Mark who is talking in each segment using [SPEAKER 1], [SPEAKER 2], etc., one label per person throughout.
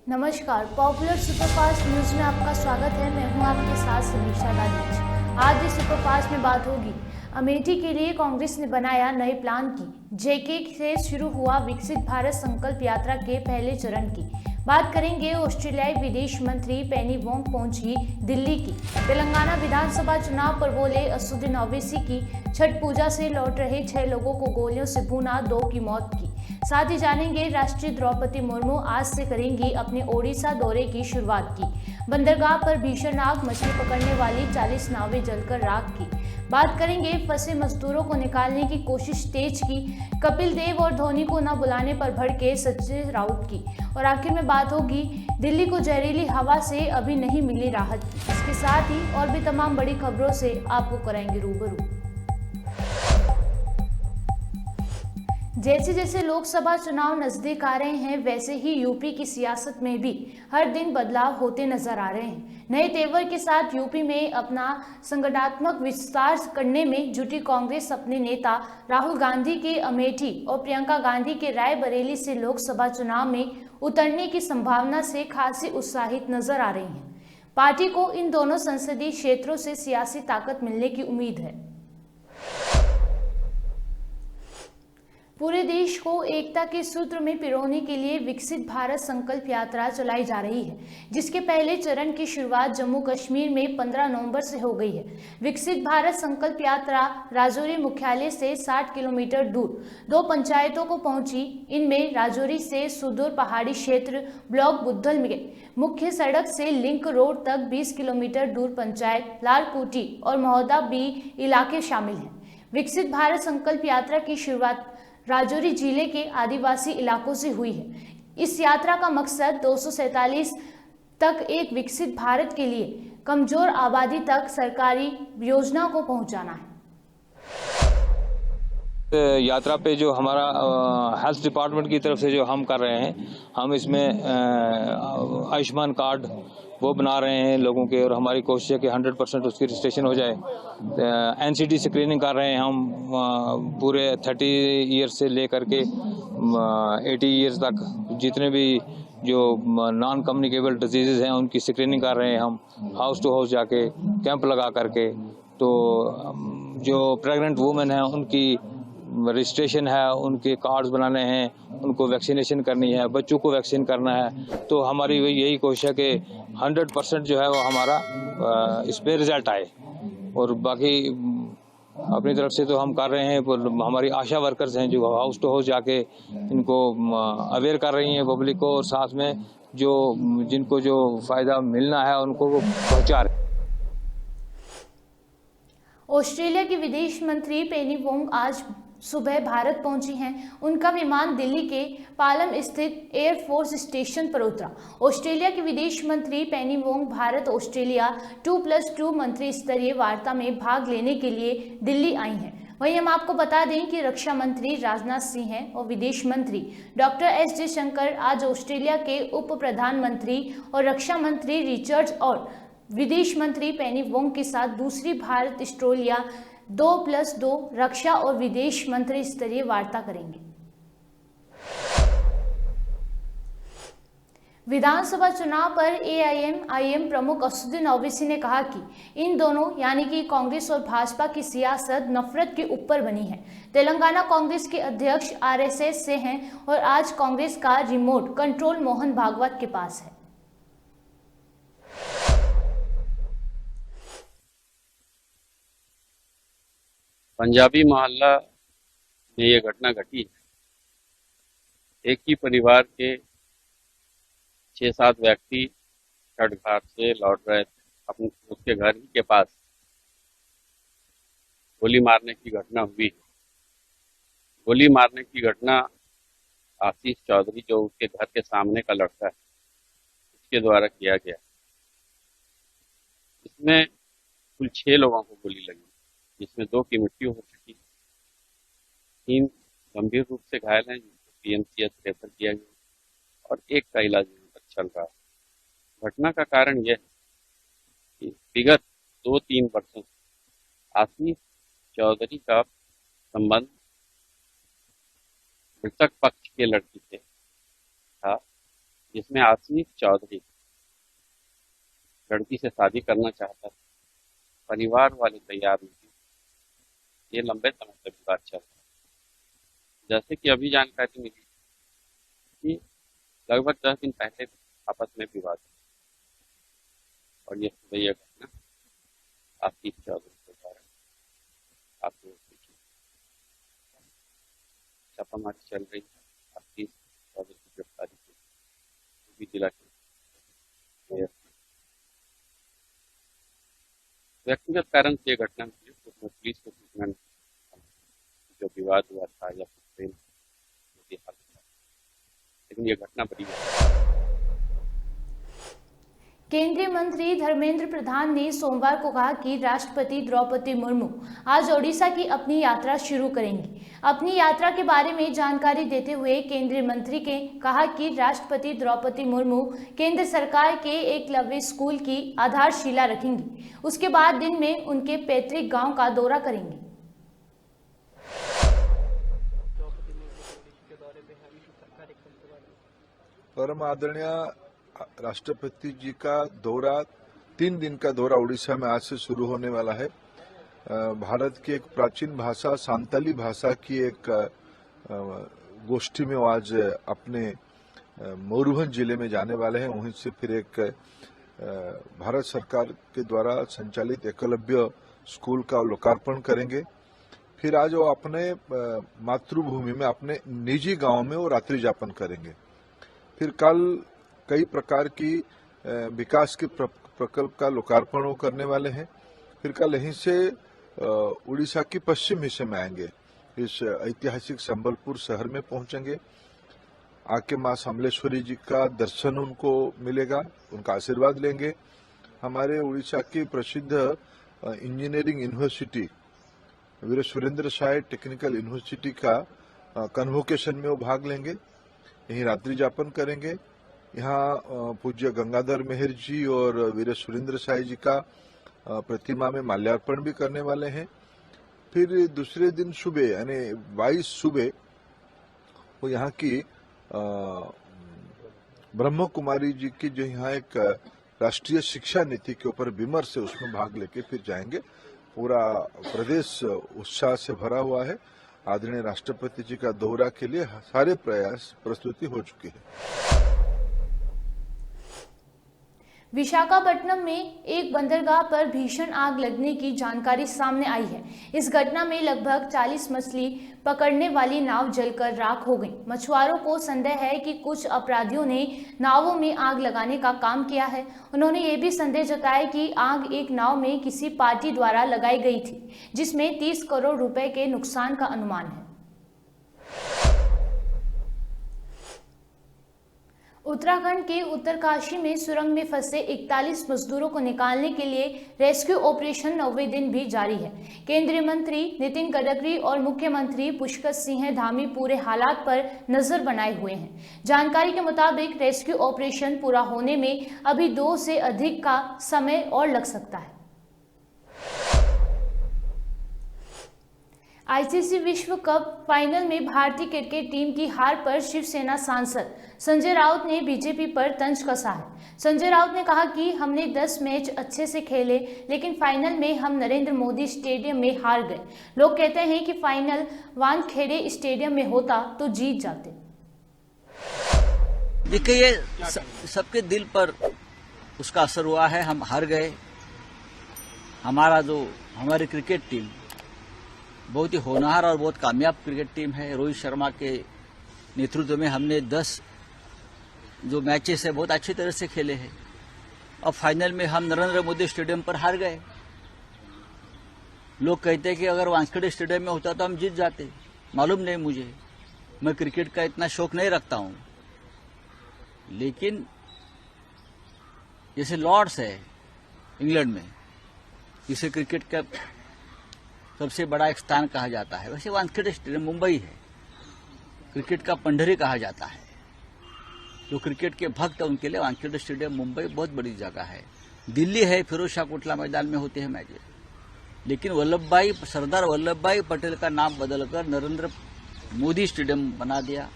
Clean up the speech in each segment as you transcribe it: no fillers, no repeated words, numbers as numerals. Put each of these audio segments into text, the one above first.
[SPEAKER 1] नमस्कार, popular superfast news में आपका स्वागत है। मैं हूं आपके साथ समीक्षा दानिश। आज इस सुपरफास्ट में बात होगी अमेठी के लिए कांग्रेस ने बनाया नए प्लान की, जेके से शुरू हुआ विकसित भारत संकल्प यात्रा के पहले चरण की। बात करेंगे ऑस्ट्रेलियाई विदेश मंत्री पेनी वोंग पहुंची दिल्ली की। तेलंगाना विधानसभा चुनाव पर बोले असदुद्दीन ओवैसी की। छठ पूजा से लौट रहे 6 लोगों को गोलियों से भूना, 2 की मौत की। साथ ही जानेंगे राष्ट्रीय द्रौपदी मुर्मू आज से करेंगी अपने ओडिशा दौरे की शुरुआत की। बंदरगाह पर भीषण आग, मछली पकड़ने वाली 40 नावें जलकर राख की। बात करेंगे फंसे मजदूरों को निकालने की कोशिश तेज की। कपिल देव और धोनी को न बुलाने पर भड़के संजय राउत की। और आखिर में बात होगी दिल्ली को जहरीली हवा से अभी नहीं मिली राहत की। इसके साथ ही और भी तमाम बड़ी खबरों से आपको कराएंगे रूबरू। जैसे जैसे लोकसभा चुनाव नजदीक आ रहे हैं, वैसे ही यूपी की सियासत में भी हर दिन बदलाव होते नजर आ रहे हैं। नए तेवर के साथ यूपी में अपना संगठनात्मक विस्तार करने में जुटी कांग्रेस अपने नेता राहुल गांधी के अमेठी और प्रियंका गांधी के रायबरेली से लोकसभा चुनाव में उतरने की संभावना से खासी उत्साहित नजर आ रही है। पार्टी को इन दोनों संसदीय क्षेत्रों से सियासी ताकत मिलने की उम्मीद है। पूरे देश को एकता के सूत्र में पिरोने के लिए विकसित भारत संकल्प यात्रा चलाई जा रही है, जिसके पहले चरण की शुरुआत जम्मू कश्मीर में 15 नवंबर से हो गई है। विकसित भारत संकल्प यात्रा राजौरी मुख्यालय से 60 किलोमीटर दूर 2 पंचायतों को पहुंची। इनमें राजौरी से सुदूर पहाड़ी क्षेत्र ब्लॉक बुद्धल में मुख्य सड़क से लिंक रोड तक 20 किलोमीटर दूर पंचायत लालकुटी और महोदा बी इलाके शामिल हैं। विकसित भारत संकल्प यात्रा की शुरुआत राजौरी जिले के आदिवासी इलाकों से हुई है। इस यात्रा का मकसद 247 तक एक विकसित भारत के लिए कमजोर आबादी तक सरकारी योजना को पहुंचाना है।
[SPEAKER 2] यात्रा पे जो हमारा हेल्थ डिपार्टमेंट की तरफ से जो हम कर रहे हैं, हम इसमें आयुष्मान कार्ड वो बना रहे हैं लोगों के, और हमारी कोशिश है कि 100% उसकी रजिस्ट्रेशन हो जाए। एनसीडी स्क्रीनिंग कर रहे हैं हम पूरे 30 ईयर्स से लेकर के 80 ईयर्स तक जितने भी जो नॉन कम्युनिकेबल डिजीज़ हैं उनकी स्क्रीनिंग कर रहे हैं हम, हाउस टू हाउस जाके कैंप लगा करके। तो जो प्रेग्नेंट वुमेन हैं उनकी रजिस्ट्रेशन है, उनके कार्ड्स बनाने हैं, उनको वैक्सीनेशन करनी है, बच्चों को वैक्सीन करना है। तो हमारी यही कोशिश है कि 100% जो है वो हमारा इस पर रिजल्ट आए। और बाकी अपनी तरफ से तो हम कर रहे हैं, हमारी आशा वर्कर्स हैं जो हाउस टू हाउस जाके इनको अवेयर कर रही हैं पब्लिक को, और साथ में जो जिनको जो फायदा मिलना है उनको वो पहुंचा रहे हैं।
[SPEAKER 1] ऑस्ट्रेलिया की विदेश मंत्री पेनी वोंग आज सुबह भारत पहुंची हैं। उनका विमान दिल्ली के पालम स्थित एयरफोर्स स्टेशन पर उतरा। ऑस्ट्रेलिया के विदेश मंत्री पेनी वोंग भारत ऑस्ट्रेलिया 2+2 मंत्री स्तरीय वार्ता में भाग लेने के लिए दिल्ली आई हैं। वहीं हम आपको बता दें कि रक्षा मंत्री राजनाथ सिंह हैं और विदेश मंत्री डॉक्टर एस जयशंकर आज ऑस्ट्रेलिया के उप प्रधानमंत्री और रक्षा मंत्री रिचर्ड्स और विदेश मंत्री पेनी वोंग के साथ दूसरी भारत ऑस्ट्रेलिया 2+2 रक्षा और विदेश मंत्री स्तरीय वार्ता करेंगे। विधानसभा चुनाव पर एआईएम प्रमुख असदुद्दीन ओवैसी ने कहा कि इन दोनों यानी कि कांग्रेस और भाजपा की सियासत नफरत के ऊपर बनी है। तेलंगाना कांग्रेस के अध्यक्ष आरएसएस से हैं और आज कांग्रेस का रिमोट कंट्रोल मोहन भागवत के पास है।
[SPEAKER 3] पंजाबी मोहल्ला में ये घटना घटी है। एक ही परिवार के 6-7 व्यक्ति छठ घाट से लौट रहे थे, अपने उसके घर के पास गोली मारने की घटना हुई। गोली मारने की घटना आशीष चौधरी, जो उसके घर के सामने का लड़का है, उसके द्वारा किया गया। इसमें कुल 6 लोगों को गोली लगी, जिसमें 2 की मृत्यु हो चुकी, 3 गंभीर रूप से घायल हैं, जिनको पीएमसीएच रेफर किया गया और 1 का इलाज यहाँ पर चल रहा है। घटना का कारण यह है कि विगत 2-3 वर्षों से आशीष चौधरी का संबंध मृतक पक्ष के लड़की से था, जिसमें आसिफ चौधरी लड़की से शादी करना चाहता था, परिवार वाले तैयार नहीं थे। ये लंबे समय से विवाद चल रहा है। जैसे कि अभी जानकारी मिली कि लगभग 10 दिन पहले आपस में विवाद हुआ और ये सुबह यह घटना आसिफ चौधरी के द्वारा आप लोगों को देखिए। छापामारी चल रही है आसिफ चौधरी की गिरफ्तारी के भी जिला के व्यक्तिगत कारण से यह घटना हुई, उसमें पुलिस को सूचना जो विवाद हुआ था या प्रेम लेकिन यह घटना बड़ी है।
[SPEAKER 1] केंद्रीय मंत्री धर्मेंद्र प्रधान ने सोमवार को कहा कि राष्ट्रपति द्रौपदी मुर्मू आज ओडिशा की अपनी यात्रा शुरू करेंगी। अपनी यात्रा के बारे में जानकारी देते हुए केंद्रीय मंत्री ने कहा कि राष्ट्रपति द्रौपदी मुर्मू केंद्र सरकार के एकलव्य स्कूल की आधारशिला रखेंगी। उसके बाद दिन में उनके पैतृक गांव का दौरा करेंगी।
[SPEAKER 4] परम आदरणीय राष्ट्रपति जी का दौरा 3 दिन का दौरा उड़ीसा में आज से शुरू होने वाला है। भारत की एक प्राचीन भाषा सांताली भाषा की एक गोष्ठी में वो आज अपने मयूरभंज जिले में जाने वाले हैं। वहीं से फिर एक भारत सरकार के द्वारा संचालित एकलव्य स्कूल का लोकार्पण करेंगे। फिर आज वो अपने मातृभूमि में अपने निजी गांव में वो रात्रि यापन करेंगे। फिर कल कई प्रकार की विकास के प्रकल्प का लोकार्पण वो करने वाले हैं। फिर कल यहीं से उड़ीसा की पश्चिम हिस्से में आएंगे। इस ऐतिहासिक संबलपुर शहर में पहुंचेंगे। आके मां समलेश्वरी जी का दर्शन उनको मिलेगा, उनका आशीर्वाद लेंगे। हमारे उड़ीसा की प्रसिद्ध इंजीनियरिंग यूनिवर्सिटी वीर सुरेंद्र साय टेक्निकल यूनिवर्सिटी का कन्वोकेशन में वो भाग लेंगे। यहीं रात्रि यापन करेंगे। यहाँ पूज्य गंगाधर मेहर जी और वीर सुरेंद्र साय जी का प्रतिमा में माल्यार्पण भी करने वाले हैं। फिर दूसरे दिन सुबह यानी 22 सुबह वो यहाँ की ब्रह्म कुमारी जी की जो यहाँ एक राष्ट्रीय शिक्षा नीति के ऊपर विमर्श है उसमें भाग लेके फिर जाएंगे। पूरा प्रदेश उत्साह से भरा हुआ है। आदरणीय राष्ट्रपति जी का दौरा के लिए सारे प्रयास प्रस्तुति हो चुकी है।
[SPEAKER 1] विशाखापट्टनम में एक बंदरगाह पर भीषण आग लगने की जानकारी सामने आई है। इस घटना में लगभग 40 मछली पकड़ने वाली नाव जलकर राख हो गई। मछुआरों को संदेह है कि कुछ अपराधियों ने नावों में आग लगाने का काम किया है। उन्होंने ये भी संदेह जताया कि आग एक नाव में किसी पार्टी द्वारा लगाई गई थी, जिसमें 30 करोड़ रुपए के नुकसान का अनुमान है। उत्तराखंड के उत्तरकाशी में सुरंग में फंसे 41 मजदूरों को निकालने के लिए रेस्क्यू ऑपरेशन 9वें दिन भी जारी है। केंद्रीय मंत्री नितिन गडकरी और मुख्यमंत्री पुष्कर सिंह धामी पूरे हालात पर नजर बनाए हुए हैं। जानकारी के मुताबिक रेस्क्यू ऑपरेशन पूरा होने में अभी 2 से अधिक का समय और लग सकता है। आईसीसी विश्व कप फाइनल में भारतीय क्रिकेट टीम की हार पर शिवसेना सांसद संजय राउत ने बीजेपी पर तंज कसा है। संजय राउत ने कहा कि हमने 10 मैच अच्छे से खेले, लेकिन फाइनल में हम नरेंद्र मोदी स्टेडियम में हार गए। लोग कहते हैं कि फाइनल वानखेड़े स्टेडियम में होता तो जीत जाते।
[SPEAKER 5] देखिए, ये सबके दिल पर उसका असर हुआ है। हम हार गए। हमारी क्रिकेट टीम बहुत ही होनहार और बहुत कामयाब क्रिकेट टीम है। रोहित शर्मा के नेतृत्व में हमने 10 जो मैचेस है बहुत अच्छी तरह से खेले हैं। अब फाइनल में हम नरेंद्र मोदी स्टेडियम पर हार गए। लोग कहते हैं कि अगर वानखेड़े स्टेडियम में होता तो हम जीत जाते। मालूम नहीं मुझे, मैं क्रिकेट का इतना शौक नहीं रखता हूं, लेकिन जैसे लॉर्ड्स है इंग्लैंड में, जिसे क्रिकेट का सबसे बड़ा एक स्थान कहा जाता है, वैसे वानखेड़े स्टेडियम मुंबई है, क्रिकेट का पंढरी कहा जाता है। जो क्रिकेट के भक्त है उनके लिए वानखेड़े स्टेडियम मुंबई बहुत बड़ी जगह है। दिल्ली है, फिरोज शाह कोटला मैदान में होते हैं मैचेस, लेकिन सरदार वल्लभ भाई पटेल का नाम बदलकर नरेंद्र मोदी स्टेडियम बना दिया।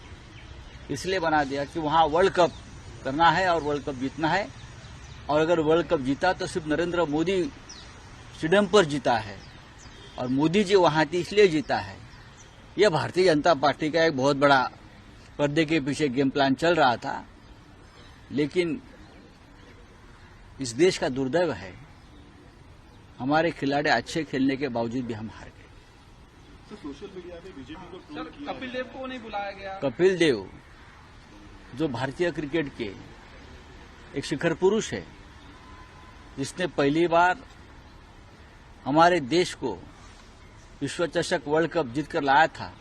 [SPEAKER 5] इसलिए बना दिया कि वहां वर्ल्ड कप करना है और वर्ल्ड कप जीतना है। और अगर वर्ल्ड कप जीता तो सिर्फ नरेंद्र मोदी स्टेडियम पर जीता है और मोदी जी वहां थी इसलिए जीता है। यह भारतीय जनता पार्टी का एक बहुत बड़ा पर्दे के पीछे गेम प्लान चल रहा था, लेकिन इस देश का दुर्दैव है हमारे खिलाड़ी अच्छे खेलने के बावजूद भी हम हार गए।
[SPEAKER 6] तो सोशल मीडिया पे बीजेपी को ट्रोल किया, कपिल देव को नहीं बुलाया गया।
[SPEAKER 5] कपिल देव जो भारतीय क्रिकेट के एक शिखर पुरुष है, जिसने पहली बार हमारे देश को विश्व चषक वर्ल्ड कप जीतकर लाया था,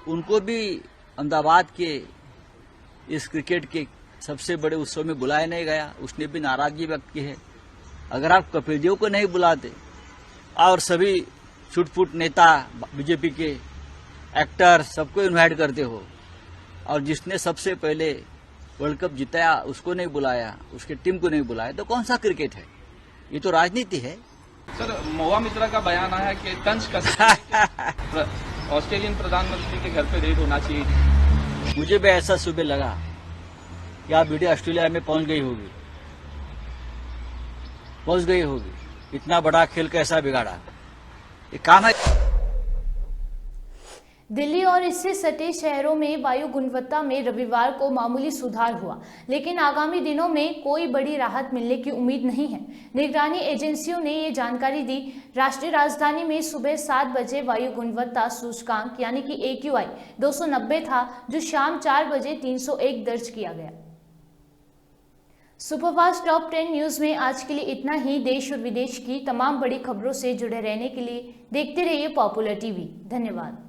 [SPEAKER 5] उनको भी अहमदाबाद के इस क्रिकेट के सबसे बड़े उत्सव में बुलाया नहीं गया। उसने भी नाराजगी व्यक्त की है। अगर आप कपिल देव को नहीं बुलाते और सभी छुटपुट नेता बीजेपी के एक्टर सबको इनवाइट करते हो और जिसने सबसे पहले वर्ल्ड कप जिताया उसको नहीं बुलाया, उसके टीम को नहीं बुलाया, तो कौन सा क्रिकेट है? ये तो राजनीति है।
[SPEAKER 6] सर, महुआ मित्रा का बयान आया कि तंज कसर ऑस्ट्रेलियन प्रधानमंत्री के घर पे रेड होना चाहिए।
[SPEAKER 5] मुझे भी ऐसा सुबह लगा कि आप वीडियो ऑस्ट्रेलिया में पहुंच गई होगी। इतना बड़ा खेल कैसा बिगाड़ा? ये काम है।
[SPEAKER 1] दिल्ली और इससे सटे शहरों में वायु गुणवत्ता में रविवार को मामूली सुधार हुआ, लेकिन आगामी दिनों में कोई बड़ी राहत मिलने की उम्मीद नहीं है। निगरानी एजेंसियों ने ये जानकारी दी। राष्ट्रीय राजधानी में सुबह 7 बजे वायु गुणवत्ता सूचकांक यानी कि AQI 290 था, जो शाम 4 बजे 301 दर्ज किया गया। सुपरफास्ट टॉप 10 न्यूज में आज के लिए इतना ही। देश और विदेश की तमाम बड़ी खबरों से जुड़े रहने के लिए देखते रहिए पॉपुलर टीवी। धन्यवाद।